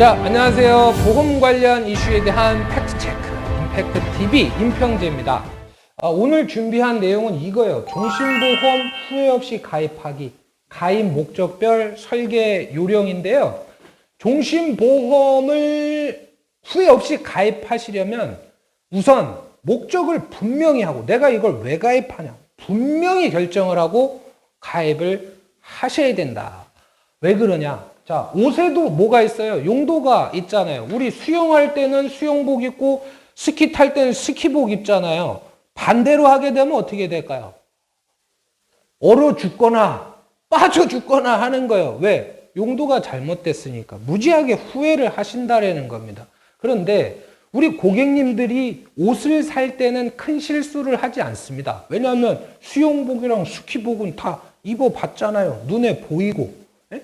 자, 안녕하세요. 보험 관련 이슈에 대한 팩트체크, 임팩트TV 임평재입니다. 오늘 준비한 내용은 이거예요. 종신보험 후회 없이 가입하기, 가입 목적별 설계 요령인데요. 종신보험을 후회 없이 가입하시려면 우선 목적을 분명히 하고 내가 이걸 왜 가입하냐 분명히 결정을 하고 가입을 하셔야 된다. 왜 그러냐? 자, 옷에도 뭐가 있어요? 용도가 있잖아요. 우리 수영할 때는 수영복 입고 스키 탈 때는 스키복 입잖아요. 반대로 하게 되면 어떻게 될까요? 얼어 죽거나 빠져 죽거나 하는 거예요. 왜? 용도가 잘못됐으니까. 무지하게 후회를 하신다라는 겁니다. 그런데 우리 고객님들이 옷을 살 때는 큰 실수를 하지 않습니다. 왜냐하면 수영복이랑 스키복은 다 입어봤잖아요. 눈에 보이고.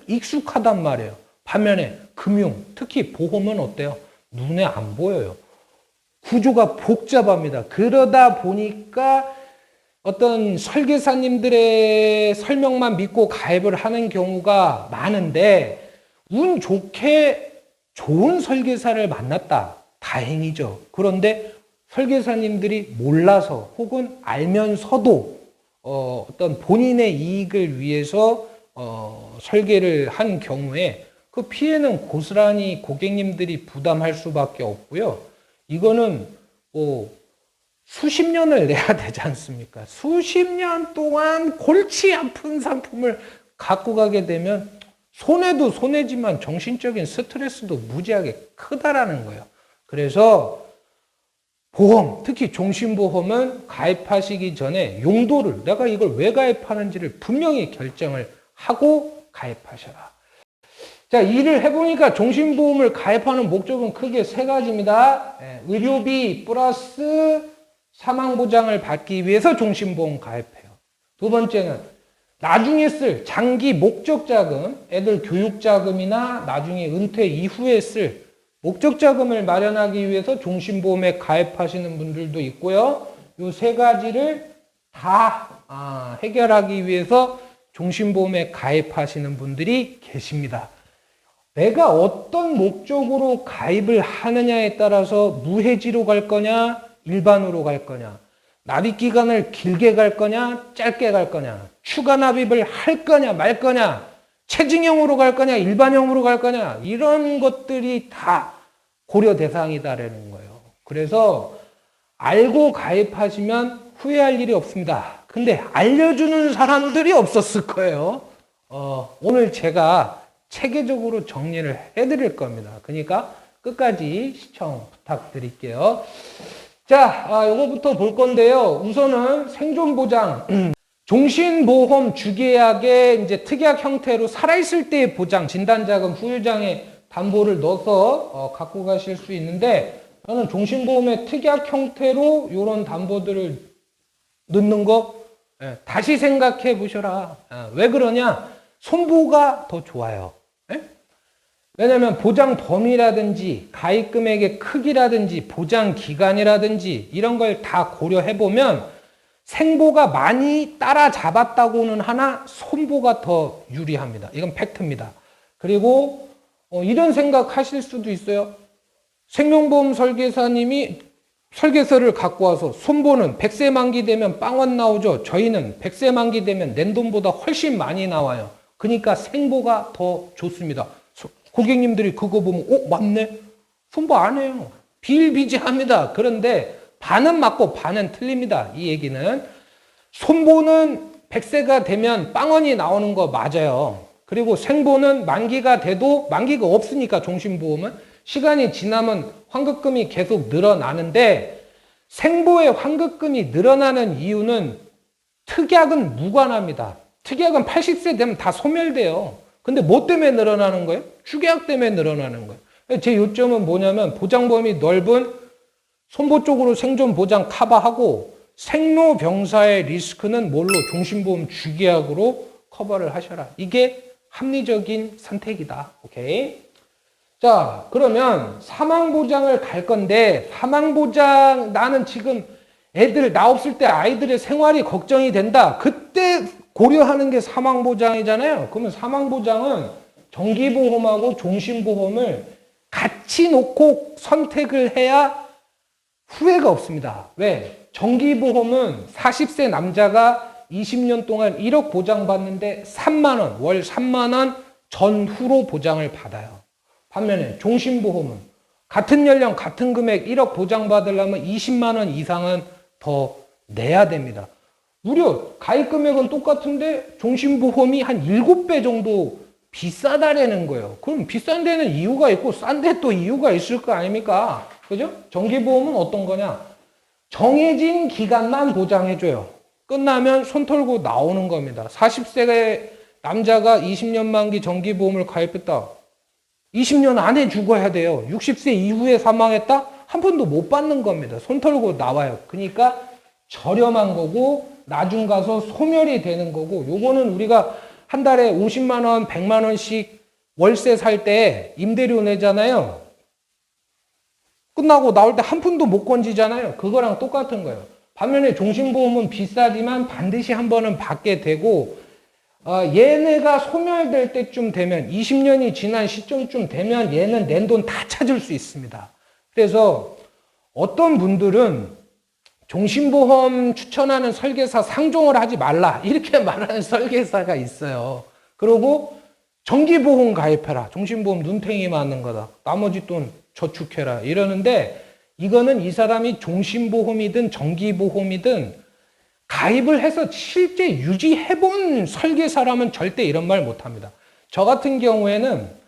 익숙하단 말이에요. 반면에 금융, 특히 보험은 어때요? 눈에 안 보여요. 구조가 복잡합니다. 그러다 보니까 어떤 설계사님들의 설명만 믿고 가입을 하는 경우가 많은데 운 좋게 좋은 설계사를 만났다. 다행이죠. 그런데 설계사님들이 몰라서 혹은 알면서도 어떤 본인의 이익을 위해서 설계를 한 경우에 그 피해는 고스란히 고객님들이 부담할 수밖에 없고요. 이거는 수십 년을 내야 되지 않습니까? 수십 년 동안 골치 아픈 상품을 갖고 가게 되면 손해도 손해지만 정신적인 스트레스도 무지하게 크다라는 거예요. 그래서 보험, 특히 종신보험은 가입하시기 전에 용도를 내가 이걸 왜 가입하는지를 분명히 결정을 하고 가입하셔라. 자, 일을 해보니까 종신보험을 가입하는 목적은 크게 세 가지입니다. 의료비 플러스 사망보장을 받기 위해서 종신보험 가입해요. 두 번째는 나중에 쓸 장기 목적자금, 애들 교육자금이나 나중에 은퇴 이후에 쓸 목적자금을 마련하기 위해서 종신보험에 가입하시는 분들도 있고요. 이 세 가지를 다 해결하기 위해서 종신보험에 가입하시는 분들이 계십니다. 내가 어떤 목적으로 가입을 하느냐에 따라서 무해지로 갈 거냐, 일반으로 갈 거냐, 납입기간을 길게 갈 거냐, 짧게 갈 거냐, 추가 납입을 할 거냐, 말 거냐, 체증형으로 갈 거냐, 일반형으로 갈 거냐, 이런 것들이 다 고려 대상이다라는 거예요. 그래서 알고 가입하시면 후회할 일이 없습니다. 근데 알려주는 사람들이 없었을 거예요. 오늘 제가 체계적으로 정리를 해드릴 겁니다. 그러니까 끝까지 시청 부탁드릴게요. 자, 요거부터 볼 건데요. 우선은 생존보장. 종신보험 주계약에 이제 특약 형태로 살아있을 때의 보장, 진단자금, 후유장애 담보를 넣어서 갖고 가실 수 있는데 저는 종신보험의 특약 형태로 이런 담보들을 넣는 거 다시 생각해 보셔라. 왜 그러냐? 손보가 더 좋아요. 왜냐하면 보장 범위라든지 가입 금액의 크기라든지 보장 기간이라든지 이런 걸 다 고려해 보면 생보가 많이 따라잡았다고는 하나 손보가 더 유리합니다. 이건 팩트입니다. 그리고 이런 생각하실 수도 있어요. 생명보험 설계사님이 설계서를 갖고 와서 손보는 100세 만기 되면 빵원 나오죠. 저희는 100세 만기 되면 낸 돈보다 훨씬 많이 나와요. 그러니까 생보가 더 좋습니다. 고객님들이 그거 보면 맞네? 손보 안 해요. 비일비재합니다. 그런데 반은 맞고 반은 틀립니다. 이 얘기는 손보는 100세가 되면 빵원이 나오는 거 맞아요. 그리고 생보는 만기가 돼도 만기가 없으니까 종신보험은 시간이 지나면 환급금이 계속 늘어나는데 생보의 환급금이 늘어나는 이유는 특약은 무관합니다. 특약은 80세 되면 다 소멸돼요. 근데 뭐 때문에 늘어나는 거예요? 주계약 때문에 늘어나는 거예요. 제 요점은 뭐냐면 보장 범위 넓은 손보 쪽으로 생존 보장 커버하고 생로병사의 리스크는 뭘로? 종신보험 주계약으로 커버를 하셔라. 이게 합리적인 선택이다. 오케이. 자, 그러면 사망보장을 갈 건데 사망보장 나는 지금 애들 나 없을 때 아이들의 생활이 걱정이 된다. 그때 고려하는 게 사망보장이잖아요. 그러면 사망보장은 정기보험하고 종신보험을 같이 놓고 선택을 해야 후회가 없습니다. 왜? 정기보험은 40세 남자가 20년 동안 1억 보장받는데 3만 원, 월 3만 원 전후로 보장을 받아요. 반면에 종신보험은 같은 연령, 같은 금액 1억 보장받으려면 20만 원 이상은 더 내야 됩니다. 무려 가입 금액은 똑같은데 종신보험이 한 7배 정도 비싸다라는 거예요. 그럼 비싼 데는 이유가 있고 싼 데 또 이유가 있을 거 아닙니까? 그죠? 정기보험은 어떤 거냐? 정해진 기간만 보장해줘요. 끝나면 손 털고 나오는 겁니다. 40세의 남자가 20년 만기 정기보험을 가입했다. 20년 안에 죽어야 돼요. 60세 이후에 사망했다? 한 푼도 못 받는 겁니다. 손 털고 나와요. 그러니까 저렴한 거고 나중 가서 소멸이 되는 거고, 요거는 우리가 한 달에 50만 원, 100만 원씩 월세 살 때 임대료 내잖아요. 끝나고 나올 때 한 푼도 못 건지잖아요. 그거랑 똑같은 거예요. 반면에 종신보험은 비싸지만 반드시 한 번은 받게 되고, 얘네가 소멸될 때쯤 되면 20년이 지난 시점쯤 되면 얘는 낸 돈 다 찾을 수 있습니다. 그래서 어떤 분들은 종신보험 추천하는 설계사 상종을 하지 말라 이렇게 말하는 설계사가 있어요. 그리고 정기보험 가입해라. 종신보험 눈탱이 맞는 거다. 나머지 돈 저축해라 이러는데, 이거는 이 사람이 종신보험이든 정기보험이든 가입을 해서 실제 유지해본 설계사라면 절대 이런 말 못합니다. 저 같은 경우에는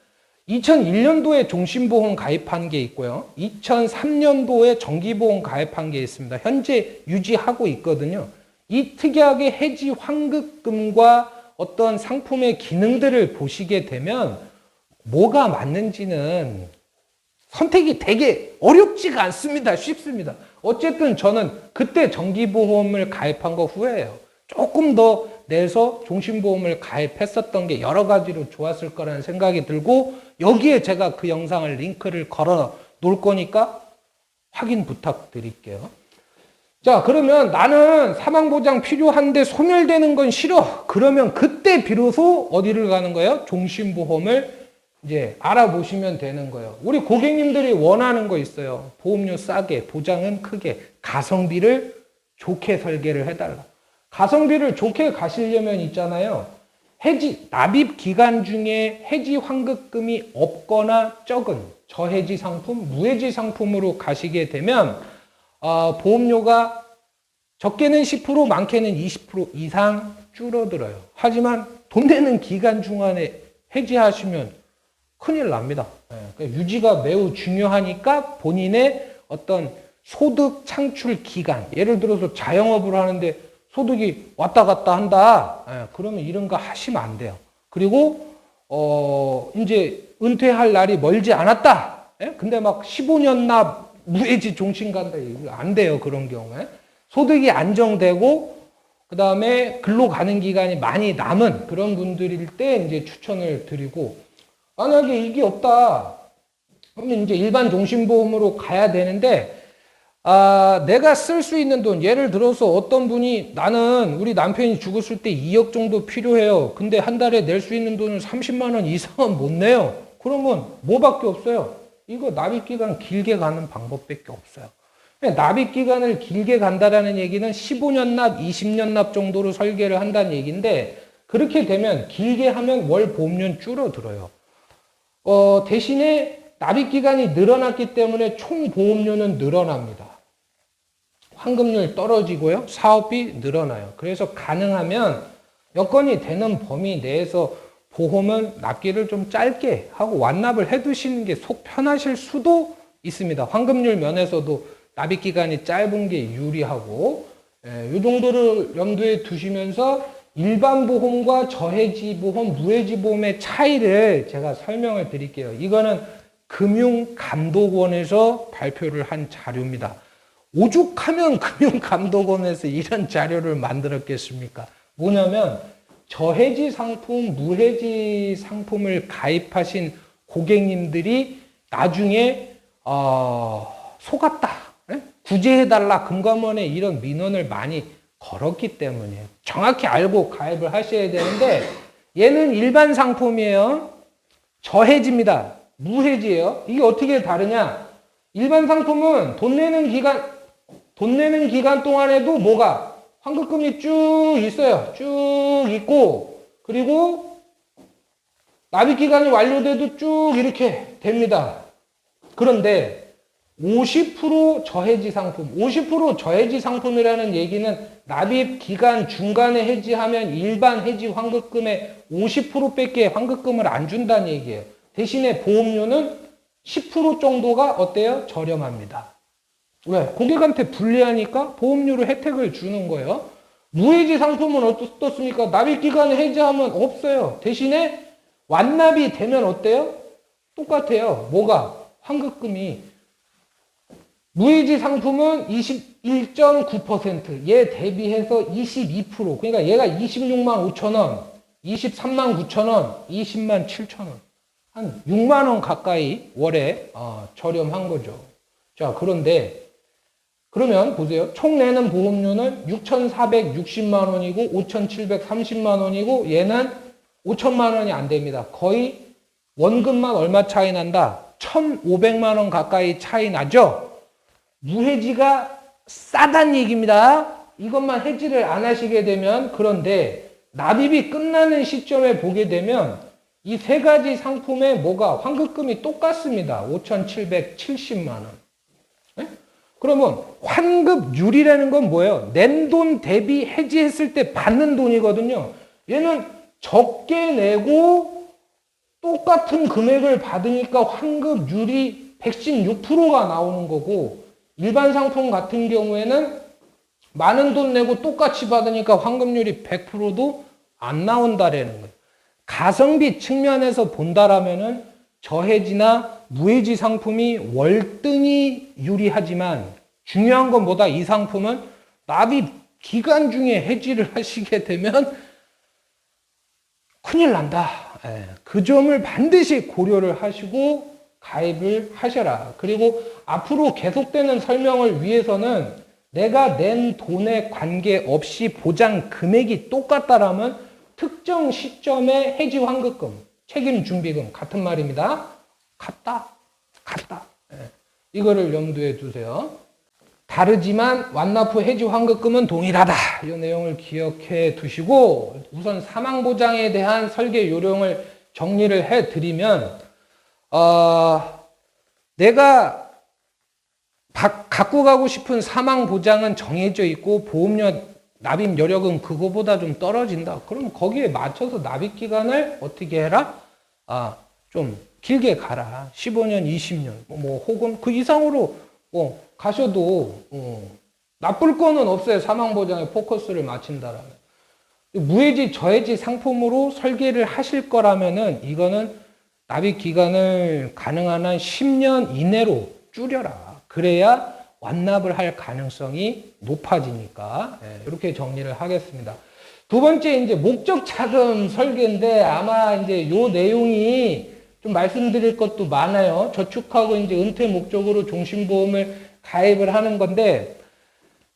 2001년도에 종신보험 가입한 게 있고요. 2003년도에 정기보험 가입한 게 있습니다. 현재 유지하고 있거든요. 이 특이하게 해지 환급금과 어떤 상품의 기능들을 보시게 되면 뭐가 맞는지는 선택이 되게 어렵지가 않습니다. 쉽습니다. 어쨌든 저는 그때 정기보험을 가입한 거 후회해요. 조금 더 내서 종신보험을 가입했었던 게 여러 가지로 좋았을 거라는 생각이 들고, 여기에 제가 그 영상을 링크를 걸어 놓을 거니까 확인 부탁드릴게요. 자, 그러면 나는 사망보장 필요한데 소멸되는 건 싫어. 그러면 그때 비로소 어디를 가는 거예요? 종신보험을 이제 알아보시면 되는 거예요. 우리 고객님들이 원하는 거 있어요. 보험료 싸게, 보장은 크게, 가성비를 좋게 설계를 해달라. 가성비를 좋게 가시려면 있잖아요. 해지, 납입 기간 중에 해지 환급금이 없거나 적은 저해지 상품, 무해지 상품으로 가시게 되면 보험료가 적게는 10%, 많게는 20% 이상 줄어들어요. 하지만 돈 내는 기간 중간에 해지하시면 큰일 납니다. 그러니까 유지가 매우 중요하니까 본인의 어떤 소득 창출 기간, 예를 들어서 자영업을 하는데 소득이 왔다 갔다 한다. 그러면 이런 거 하시면 안 돼요. 그리고 이제 은퇴할 날이 멀지 않았다. 근데 막 15년 납 무해지 종신 간다. 이거 안 돼요. 그런 경우에. 소득이 안정되고 그 다음에 근로 가는 기간이 많이 남은 그런 분들일 때 이제 추천을 드리고, 만약에 이게 없다. 그러면 이제 일반 종신보험으로 가야 되는데, 내가 쓸 수 있는 돈, 예를 들어서 어떤 분이 나는 우리 남편이 죽었을 때 2억 정도 필요해요. 근데 한 달에 낼 수 있는 돈은 30만 원 이상은 못 내요. 그러면 뭐밖에 없어요? 이거 납입기간 길게 가는 방법밖에 없어요. 납입기간을 길게 간다라는 얘기는 15년 납, 20년 납 정도로 설계를 한다는 얘기인데, 그렇게 되면 길게 하면 월 보험료는 줄어들어요. 대신에 납입기간이 늘어났기 때문에 총 보험료는 늘어납니다. 환급률 떨어지고요. 사업비 늘어나요. 그래서 가능하면 여건이 되는 범위 내에서 보험은 납기를 좀 짧게 하고 완납을 해두시는 게 속 편하실 수도 있습니다. 환급률 면에서도 납입기간이 짧은 게 유리하고, 이 정도를 염두에 두시면서 일반 보험과 저해지 보험, 무해지 보험의 차이를 제가 설명을 드릴게요. 이거는 금융감독원에서 발표를 한 자료입니다. 오죽하면 금융감독원에서 이런 자료를 만들었겠습니까? 뭐냐면 저해지 상품, 무해지 상품을 가입하신 고객님들이 나중에 속았다, 구제해달라, 금감원에 이런 민원을 많이 걸었기 때문이에요. 정확히 알고 가입을 하셔야 되는데, 얘는 일반 상품이에요. 저해지입니다. 무해지예요. 이게 어떻게 다르냐? 일반 상품은 돈 내는 기간 동안에도 뭐가 환급금이 쭉 있어요. 쭉 있고, 그리고 납입 기간이 완료돼도 쭉 이렇게 됩니다. 그런데 50% 저해지 상품, 50% 저해지 상품이라는 얘기는 납입 기간 중간에 해지하면 일반 해지 환급금의 50%밖에 환급금을 안 준다는 얘기예요. 대신에 보험료는 10% 정도가 어때요? 저렴합니다. 왜? 고객한테 불리하니까 보험료로 혜택을 주는 거예요. 무해지 상품은 어떻습니까? 납입 기간에 해지하면 없어요. 대신에 완납이 되면 어때요? 똑같아요. 뭐가? 환급금이. 무해지 상품은 21.9%, 얘 대비해서 22%, 그러니까 얘가 26만 5천 원, 23만 9천 원, 20만 7천 원, 한 6만 원 가까이 월에 저렴한 거죠. 자, 그러면 보세요. 총 내는 보험료는 6,460만 원이고 5,730만 원이고 얘는 5천만 원이 안 됩니다. 거의 원금만 얼마 차이 난다? 1,500만 원 가까이 차이 나죠? 무해지가 싸단 얘기입니다. 이것만 해지를 안 하시게 되면. 그런데 납입이 끝나는 시점에 보게 되면 이 세 가지 상품의 뭐가 환급금이 똑같습니다. 5,770만 원. 네? 그러면 환급률이라는 건 뭐예요? 낸 돈 대비 해지했을 때 받는 돈이거든요. 얘는 적게 내고 똑같은 금액을 받으니까 환급률이 116%가 나오는 거고, 일반 상품 같은 경우에는 많은 돈 내고 똑같이 받으니까 환급률이 100%도 안 나온다라는 거예요. 가성비 측면에서 본다라면은 저해지나 무해지 상품이 월등히 유리하지만, 중요한 건 뭐다? 이 상품은 납입 기간 중에 해지를 하시게 되면 큰일 난다. 그 점을 반드시 고려를 하시고 가입을 하셔라. 그리고 앞으로 계속되는 설명을 위해서는 내가 낸 돈에 관계없이 보장 금액이 똑같다라면 특정 시점의 해지 환급금, 책임 준비금 같은 말입니다. 같다. 이거를 염두에 두세요. 다르지만 완납 후 해지 환급금은 동일하다. 이 내용을 기억해 두시고, 우선 사망보장에 대한 설계 요령을 정리를 해 드리면, 내가 갖고 가고 싶은 사망보장은 정해져 있고 보험료 납입 여력은 그거보다 좀 떨어진다. 그럼 거기에 맞춰서 납입 기간을 어떻게 해라? 좀 길게 가라. 15년, 20년, 혹은 그 이상으로 가셔도 나쁠 거는 없어요. 사망보장에 포커스를 맞춘다라면. 무해지, 저해지 상품으로 설계를 하실 거라면은 이거는 납입 기간을 가능한 한 10년 이내로 줄여라. 그래야 완납을 할 가능성이 높아지니까. 이렇게 정리를 하겠습니다. 두 번째, 이제 목적 자금 설계인데, 아마 이제 요 내용이 좀 말씀드릴 것도 많아요. 저축하고 이제 은퇴 목적으로 종신보험을 가입을 하는 건데,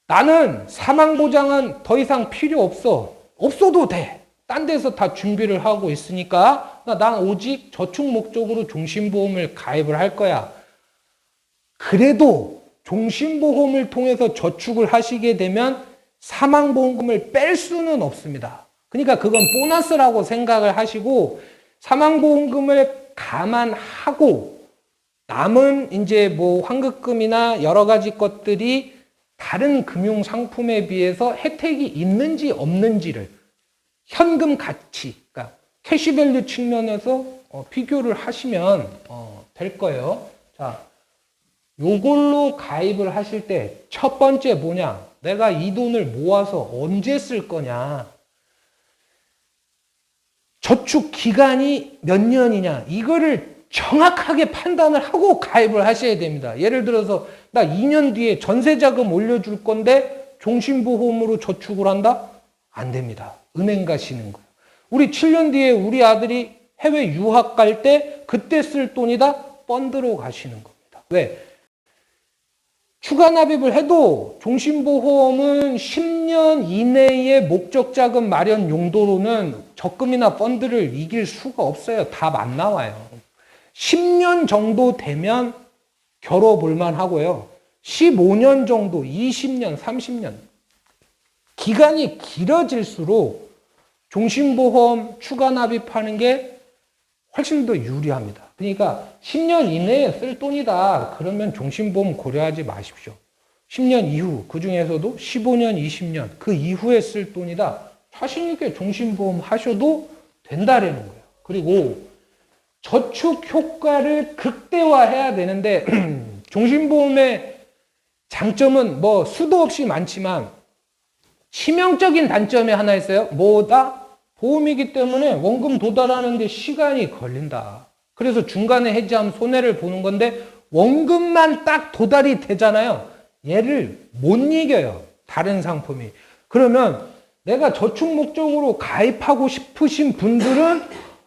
나는 사망보장은 더 이상 필요 없어. 없어도 돼. 딴 데서 다 준비를 하고 있으니까 난 오직 저축 목적으로 종신보험을 가입을 할 거야. 그래도 종신보험을 통해서 저축을 하시게 되면 사망보험금을 뺄 수는 없습니다. 그러니까 그건 보너스라고 생각을 하시고, 사망보험금을 감안하고 남은 이제 환급금이나 여러 가지 것들이 다른 금융상품에 비해서 혜택이 있는지 없는지를 현금 가치, 그러니까 캐시밸류 측면에서 비교를 하시면 될 거예요. 자, 요걸로 가입을 하실 때 첫 번째 뭐냐? 내가 이 돈을 모아서 언제 쓸 거냐? 저축 기간이 몇 년이냐? 이거를 정확하게 판단을 하고 가입을 하셔야 됩니다. 예를 들어서 나 2년 뒤에 전세자금 올려줄 건데 종신보험으로 저축을 한다? 안 됩니다. 은행 가시는 거예요. 우리 7년 뒤에 우리 아들이 해외 유학 갈 때 그때 쓸 돈이다? 펀드로 가시는 겁니다. 왜? 추가 납입을 해도 종신보험은 10년 이내의 목적자금 마련 용도로는 적금이나 펀드를 이길 수가 없어요. 답 안 나와요. 10년 정도 되면 겨뤄볼 만하고요. 15년 정도, 20년, 30년 기간이 길어질수록 종신보험 추가 납입하는 게 훨씬 더 유리합니다. 그러니까 10년 이내에 쓸 돈이다. 그러면 종신보험 고려하지 마십시오. 10년 이후, 그 중에서도 15년, 20년 그 이후에 쓸 돈이다. 자신 있게 종신보험 하셔도 된다라는 거예요. 그리고 저축 효과를 극대화해야 되는데 종신보험의 장점은 뭐 수도 없이 많지만 치명적인 단점이 하나 있어요. 뭐다? 보험이기 때문에 원금 도달하는 데 시간이 걸린다. 그래서 중간에 해지하면 손해를 보는 건데 원금만 딱 도달이 되잖아요. 얘를 못 이겨요. 다른 상품이. 그러면 내가 저축 목적으로 가입하고 싶으신 분들은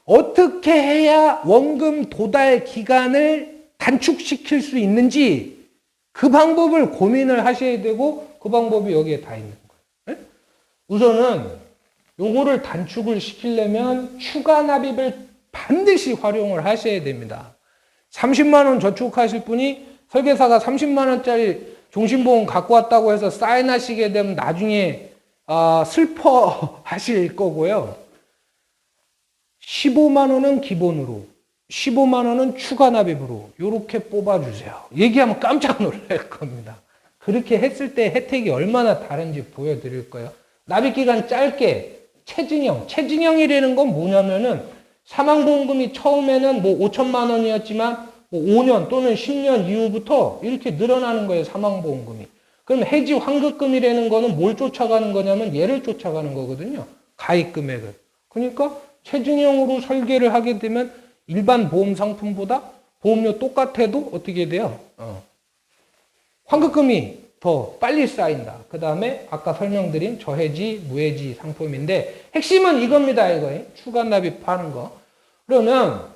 어떻게 해야 원금 도달 기간을 단축시킬 수 있는지 그 방법을 고민을 하셔야 되고 그 방법이 여기에 다 있는 거예요. 우선은 요거를 단축을 시키려면 추가 납입을 반드시 활용을 하셔야 됩니다. 30만 원 저축하실 분이 설계사가 30만 원짜리 종신보험 갖고 왔다고 해서 사인하시게 되면 나중에 슬퍼하실 거고요. 15만 원은 기본으로, 15만 원은 추가 납입으로 이렇게 뽑아주세요. 얘기하면 깜짝 놀랄 겁니다. 그렇게 했을 때 혜택이 얼마나 다른지 보여드릴 거예요. 납입기간 짧게 체증형이라는 건 뭐냐면은 사망보험금이 처음에는 뭐 5천만 원이었지만 뭐 5년 또는 10년 이후부터 이렇게 늘어나는 거예요. 사망보험금이. 그럼 해지 환급금이라는 거는 뭘 쫓아가는 거냐면 얘를 쫓아가는 거거든요. 가입 금액을. 그러니까 체증형으로 설계를 하게 되면 일반 보험 상품보다 보험료 똑같아도 어떻게 돼요? 환급금이 더 빨리 쌓인다. 그 다음에 아까 설명드린 저해지, 무해지 상품인데 핵심은 이겁니다. 이거 추가 납입하는 거. 그러면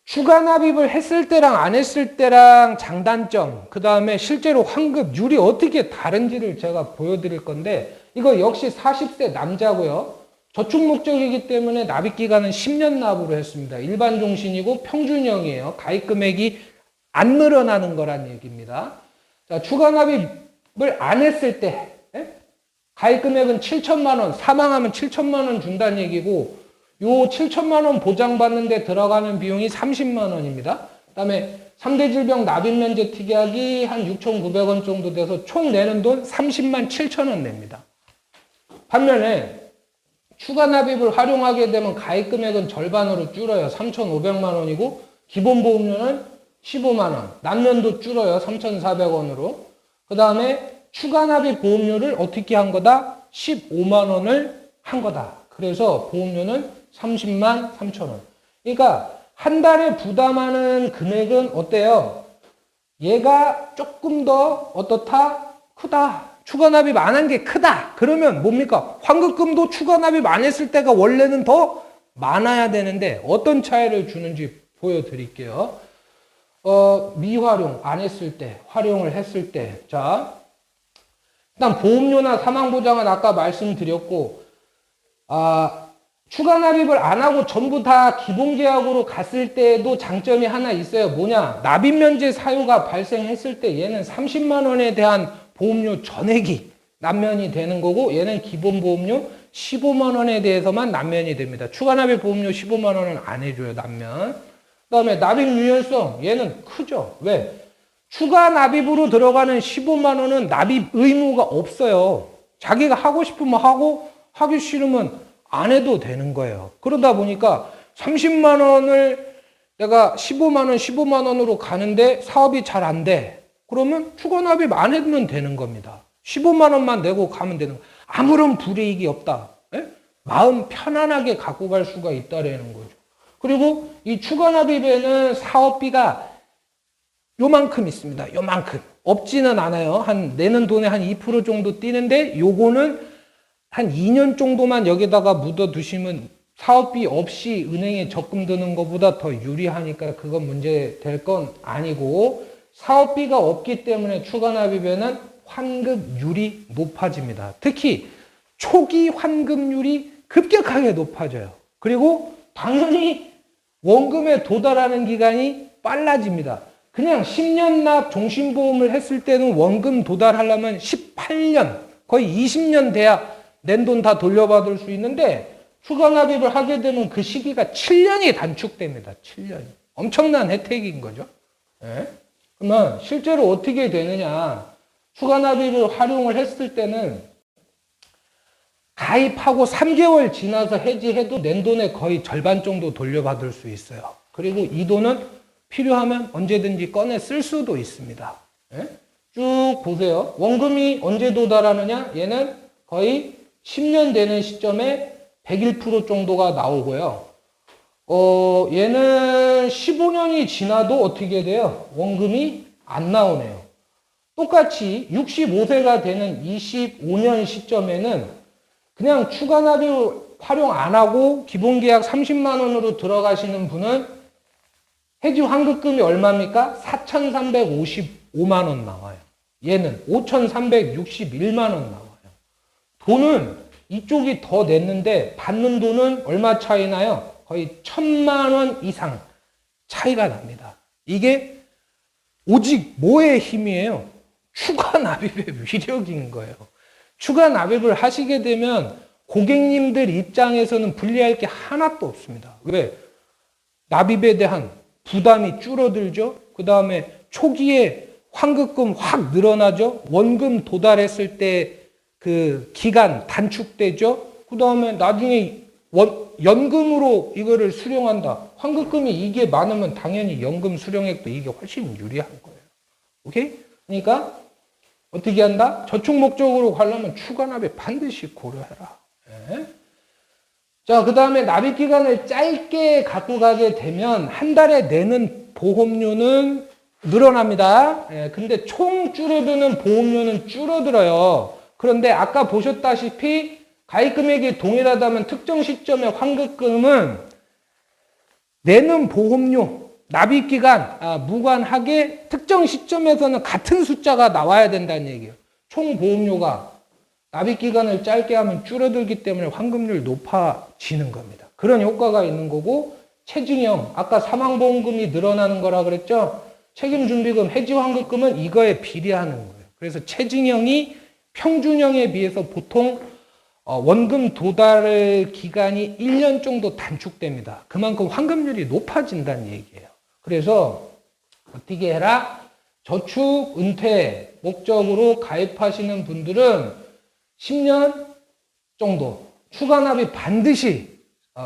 추가 납입을 했을 때랑 안 했을 때랑 장단점, 그 다음에 실제로 환급률이 어떻게 다른지를 제가 보여드릴 건데 이거 역시 40세 남자고요. 저축 목적이기 때문에 납입 기간은 10년 납으로 했습니다. 일반 종신이고 평준형이에요. 가입 금액이 안 늘어나는 거란 얘기입니다. 자, 추가 납입을 안 했을 때 가입 금액은 7천만 원, 사망하면 7천만 원 준다는 얘기고 요 7천만 원 보장받는 데 들어가는 비용이 30만 원입니다. 그다음에 3대 질병 납입 면제 특약이 한 6,900원 정도 돼서 총 내는 돈 30만 7천 원 냅니다. 반면에 추가 납입을 활용하게 되면 가입 금액은 절반으로 줄어요. 3,500만 원이고 기본 보험료는 15만 원, 남면도 줄어요. 3,400원으로. 그 다음에 추가 납입 보험료를 어떻게 한 거다? 15만 원을 한 거다. 그래서 보험료는 30만 3천 원. 그러니까 한 달에 부담하는 금액은 어때요? 얘가 조금 더 어떻다? 크다. 추가 납입 안 한 게 크다. 그러면 뭡니까? 환급금도 추가 납입 안 했을 때가 원래는 더 많아야 되는데 어떤 차이를 주는지 보여드릴게요. 미활용 안 했을 때, 활용을 했을 때. 자, 일단 보험료나 사망보장은 아까 말씀드렸고, 추가 납입을 안 하고 전부 다 기본계약으로 갔을 때에도 장점이 하나 있어요. 뭐냐? 납입 면제 사유가 발생했을 때 얘는 30만 원에 대한 보험료 전액이 남면이 되는 거고 얘는 기본 보험료 15만 원에 대해서만 남면이 됩니다. 추가 납입 보험료 15만 원은 안 해줘요. 남면. 그 다음에 납입 유연성 얘는 크죠. 왜? 추가 납입으로 들어가는 15만 원은 납입 의무가 없어요. 자기가 하고 싶으면 하고 하기 싫으면 안 해도 되는 거예요. 그러다 보니까 30만 원을 내가 15만 원으로 가는데 사업이 잘 안 돼. 그러면 추가 납입 안 해도 되는 겁니다. 15만 원만 내고 가면 되는 거예요. 아무런 불이익이 없다. 에? 마음 편안하게 갖고 갈 수가 있다라는 거죠. 그리고 이 추가 납입에는 사업비가 요만큼 있습니다. 요만큼. 없지는 않아요. 내는 돈의 한 2% 정도 뛰는데 요거는 한 2년 정도만 여기다가 묻어두시면 사업비 없이 은행에 적금 드는 것보다 더 유리하니까 그건 문제 될 건 아니고 사업비가 없기 때문에 추가 납입에는 환급률이 높아집니다. 특히 초기 환급률이 급격하게 높아져요. 그리고 당연히 원금에 도달하는 기간이 빨라집니다. 그냥 10년 납 종신보험을 했을 때는 원금 도달하려면 18년, 거의 20년 돼야 낸 돈 다 돌려받을 수 있는데 추가 납입을 하게 되면 그 시기가 7년이 단축됩니다. 7년이. 엄청난 혜택인 거죠. 예? 그러면 실제로 어떻게 되느냐. 추가 납입을 활용을 했을 때는 가입하고 3개월 지나서 해지해도 낸 돈의 거의 절반 정도 돌려받을 수 있어요. 그리고 이 돈은 필요하면 언제든지 꺼내 쓸 수도 있습니다. 예? 쭉 보세요. 원금이 언제 도달하느냐? 얘는 거의 10년 되는 시점에 101% 정도가 나오고요. 얘는 15년이 지나도 어떻게 돼요? 원금이 안 나오네요. 똑같이 65세가 되는 25년 시점에는 그냥 추가 납입 활용 안 하고 기본계약 30만 원으로 들어가시는 분은 해지 환급금이 얼마입니까? 4,355만 원 나와요. 얘는 5,361만 원 나와요. 돈은 이쪽이 더 냈는데 받는 돈은 얼마 차이 나요? 거의 1,000만 원 이상 차이가 납니다. 이게 오직 뭐의 힘이에요? 추가 납입의 위력인 거예요. 추가 납입을 하시게 되면 고객님들 입장에서는 불리할 게 하나도 없습니다. 왜? 납입에 대한 부담이 줄어들죠. 그 다음에 초기에 환급금 확 늘어나죠. 원금 도달했을 때 그 기간 단축되죠. 그 다음에 나중에 연금으로 이거를 수령한다. 환급금이 이게 많으면 당연히 연금 수령액도 이게 훨씬 유리한 거예요. 오케이? 그러니까 어떻게 한다? 저축 목적으로 가려면 추가 납입 반드시 고려해라. 네. 자, 그 다음에 납입 기간을 짧게 갖고 가게 되면 한 달에 내는 보험료는 늘어납니다. 예, 근데 총 줄어드는 보험료는 줄어들어요. 그런데 아까 보셨다시피 가입 금액이 동일하다면 특정 시점의 환급금은 내는 보험료, 납입 기간 무관하게 특정 시점에서는 같은 숫자가 나와야 된다는 얘기예요. 총 보험료가 납입 기간을 짧게 하면 줄어들기 때문에 환급률이 높아지는 겁니다. 그런 효과가 있는 거고, 체증형, 아까 사망보험금이 늘어나는 거라 그랬죠? 책임준비금, 해지환급금은 이거에 비례하는 거예요. 그래서 체증형이 평준형에 비해서 보통 원금 도달 기간이 1년 정도 단축됩니다. 그만큼 환급률이 높아진다는 얘기예요. 그래서 어떻게 해라? 저축, 은퇴 목적으로 가입하시는 분들은 10년 정도 추가 납입 반드시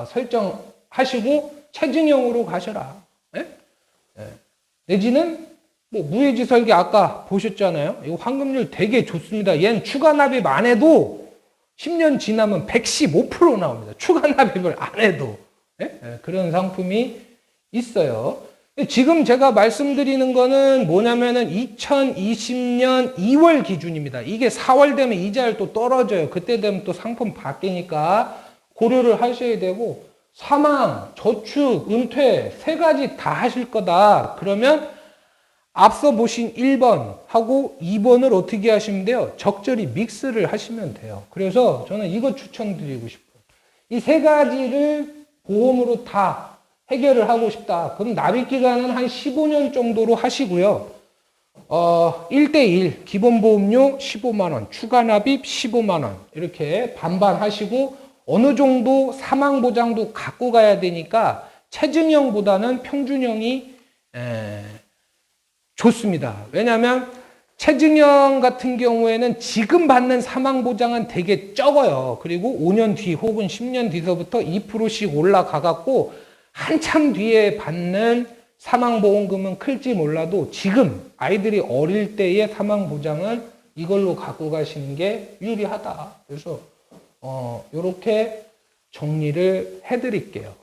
설정하시고 체증형으로 가셔라. 네? 네. 내지는 뭐 무해지 설계 아까 보셨잖아요. 이거 환급률 되게 좋습니다. 얘는 추가 납입 안 해도 10년 지나면 115% 나옵니다. 추가 납입을 안 해도. 네? 네, 그런 상품이 있어요. 지금 제가 말씀드리는 거는 뭐냐면은 2020년 2월 기준입니다. 이게 4월 되면 이자율 또 떨어져요. 그때 되면 또 상품 바뀌니까 고려를 하셔야 되고, 사망, 저축, 은퇴 세 가지 다 하실 거다. 그러면 앞서 보신 1번 하고 2번을 어떻게 하시면 돼요? 적절히 믹스를 하시면 돼요. 그래서 저는 이거 추천드리고 싶어요. 이 세 가지를 보험으로 다 해결을 하고 싶다. 그럼 납입 기간은 한 15년 정도로 하시고요. 1대1 기본보험료 15만원, 추가 납입 15만원 이렇게 반반 하시고, 어느 정도 사망보장도 갖고 가야 되니까 체증형보다는 평준형이 좋습니다. 왜냐하면 체증형 같은 경우에는 지금 받는 사망보장은 되게 적어요. 그리고 5년 뒤 혹은 10년 뒤서부터 2%씩 올라가갖고 한참 뒤에 받는 사망보험금은 클지 몰라도 지금 아이들이 어릴 때의 사망보장은 이걸로 갖고 가시는 게 유리하다. 그래서 요렇게 정리를 해드릴게요.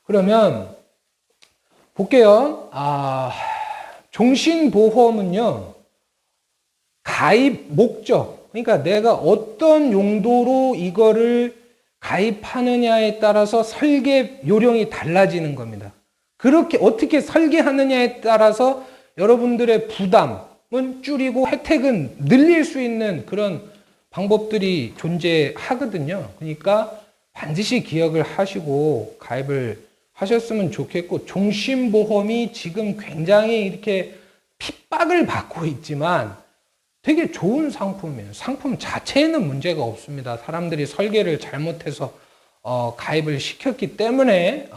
그러면 볼게요. 종신보험은요, 가입 목적, 그러니까 내가 어떤 용도로 이거를 가입하느냐에 따라서 설계 요령이 달라지는 겁니다. 그렇게 어떻게 설계하느냐에 따라서 여러분들의 부담은 줄이고 혜택은 늘릴 수 있는 그런 방법들이 존재하거든요. 그러니까 반드시 기억을 하시고 가입을 하셨으면 좋겠고, 종신보험이 지금 굉장히 이렇게 핍박을 받고 있지만 되게 좋은 상품이에요. 상품 자체에는 문제가 없습니다. 사람들이 설계를 잘못해서 가입을 시켰기 때문에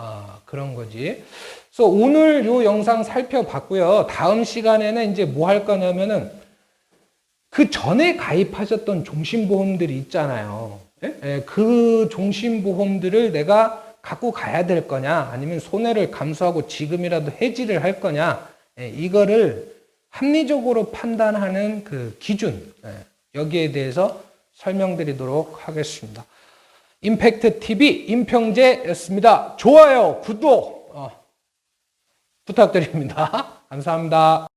그런 거지. 그래서 오늘 요 영상 살펴봤고요. 다음 시간에는 이제 뭐 할 거냐면은 그 전에 가입하셨던 종신보험들이 있잖아요. 예? 그 종신보험들을 내가 갖고 가야 될 거냐, 아니면 손해를 감수하고 지금이라도 해지를 할 거냐, 이거를 합리적으로 판단하는 그 기준, 여기에 대해서 설명드리도록 하겠습니다. 임팩트 TV 임평재였습니다. 좋아요, 구독 부탁드립니다. 감사합니다.